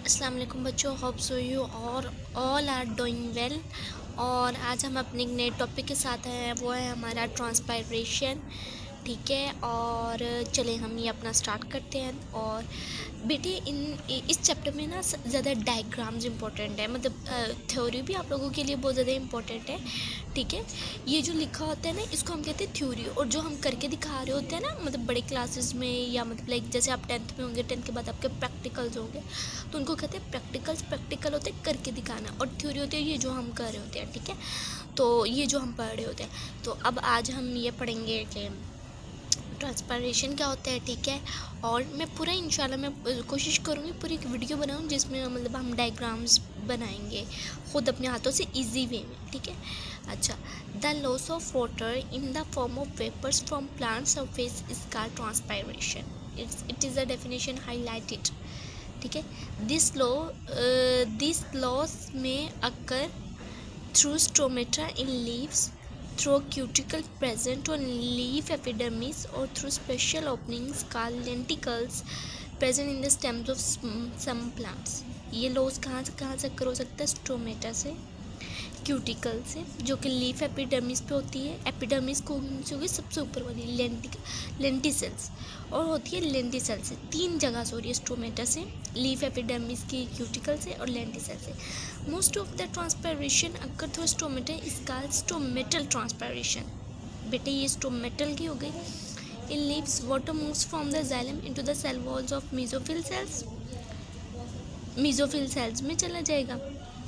अस्सलाम वालेकुम बच्चों, होप सो यू और ऑल आर डूइंग वेल। और आज हम अपने एक नए टॉपिक के साथ हैं, वो है हमारा ट्रांसपायरेशन। ठीक है, और चले हम ये अपना स्टार्ट करते हैं। और बेटे इस चैप्टर में ना ज़्यादा डायग्राम्स इंपॉर्टेंट है, मतलब थ्योरी भी आप लोगों के लिए बहुत ज़्यादा इंपॉर्टेंट है। ठीक है, ये जो लिखा होता है ना, इसको हम कहते हैं थ्योरी, और जो हम करके दिखा रहे होते हैं ना, मतलब बड़े क्लासेस में, या मतलब लाइक जैसे आप 10th में होंगे, 10th के बाद आपके प्रैक्टिकल्स होंगे, तो उनको कहते हैं प्रैक्टिकल्स। प्रैक्टिकल होते हैं करके दिखाना, और थ्योरी होती है ये जो हम कर रहे होते हैं। ठीक है, तो ये जो हम पढ़ रहे होते हैं, तो अब आज हम ये पढ़ेंगे कि ट्रांसपायरेशन क्या होता है। ठीक है, और मैं पूरा इंशाल्लाह मैं कोशिश करूँगी पूरी एक वीडियो बनाऊँ जिसमें मतलब हम डायग्राम्स बनाएंगे ख़ुद अपने हाथों से इजी वे में। ठीक है, अच्छा, the loss of water in the form of vapours from plant surface is called transpiration. It is a definition highlighted. ठीक है, दिस लॉस में occur through stomata in leaves, through cuticle present on leaf epidermis, or through special openings called lenticles present in the stems of some plants. ये loss कहाँ से occur हो सकता है? Stomata से, क्यूटिकल से, जो कि लीफ एपिडर्मिस पे होती है। एपिडर्मिस को होगी सबसे ऊपर वाली लेंटिसेल्स, और होती है लेंटिसेल से। तीन जगह से हो रही है स्टोमेटा से, लीफ एपिडर्मिस की, क्यूटिकल से और लेंटिसेल से। Most of the transpiration occur through stomata is called stomatal transpiration. बेटे ये स्टोमेटल की हो गई। In leaves water moves from the xylem into the cell walls of mesophyll cells. Mesophyll cells में चला जाएगा।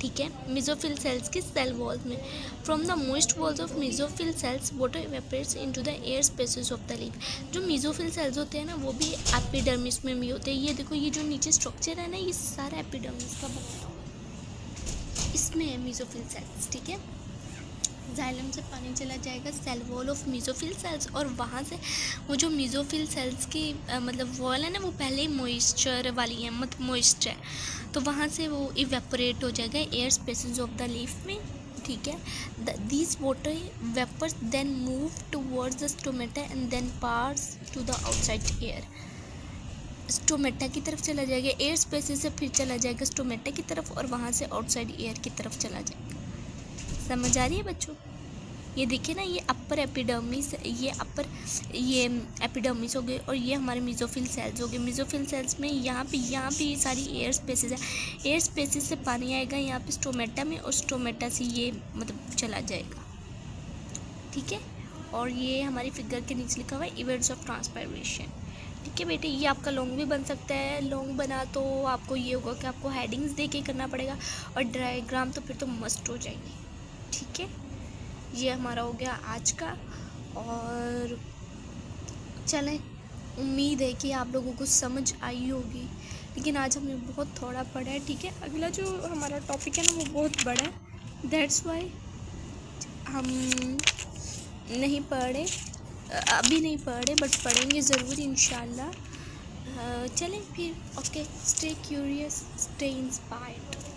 ठीक है, मेसोफिल सेल्स की सेल वॉल्स में। From the moist walls of mesophyll cells water evaporates into the air spaces of the leaf. जो mesophyll cells होते हैं ना, वो भी एपिडर्मिस में भी होते हैं। ये देखो, ये जो नीचे स्ट्रक्चर है ना, ये सारा एपिडर्मिस का बना हुआ है, इसमें है मेसोफिल सेल्स। ठीक है, जाइलम से पानी चला जाएगा cell wall of mesophyll cells, और वहाँ से वो जो मेसोफिल सेल्स की मतलब वॉल है ना, वो पहले ही मॉइस्चर वाली है, मतलब मॉइस्ट है, तो वहाँ से वो इवेपोरेट हो जाएगा air spaces of the leaf में। ठीक है, these water vapours then move towards the stomata and then pass to the outside air. Stomata की तरफ चला जाएगा, एयर स्पेसेस से फिर चला जाएगा स्टोमेटा की तरफ, और वहाँ से आउटसाइड एयर की तरफ चला जाएगा। समझ आ रही है बच्चों? ये देखिए ना, ये अपर एपिडर्मिस, ये एपिडर्मिस हो गए, और ये हमारे मेसोफिल सेल्स हो गए। मेसोफिल सेल्स में यहाँ पे ये सारी एयर स्पेसेस है। एयर स्पेसेस से पानी आएगा यहाँ पे स्टोमेटा में, और स्टोमेटा से ये मतलब चला जाएगा। ठीक है, और ये हमारी फिगर के नीचे लिखा हुआ है इवेंट्स ऑफ ट्रांसपायरेशन। ठीक है बेटे, ये आपका लॉन्ग भी बन सकता है। लॉन्ग बना तो आपको ये होगा कि आपको हेडिंग्स दे के करना पड़ेगा, और डायग्राम तो फिर तो मस्ट हो जाएगी। ठीक है, ये हमारा हो गया आज का। और चलें, उम्मीद है कि आप लोगों को समझ आई होगी, लेकिन आज हमने बहुत थोड़ा पढ़ा है। ठीक है, अगला जो हमारा टॉपिक है ना, वो बहुत बड़ा है, दैट्स वाई हम नहीं पढ़े, अभी नहीं पढ़े, बट पढ़ेंगे ज़रूर इंशाल्लाह। चलें फिर, okay, stay curious, stay inspired.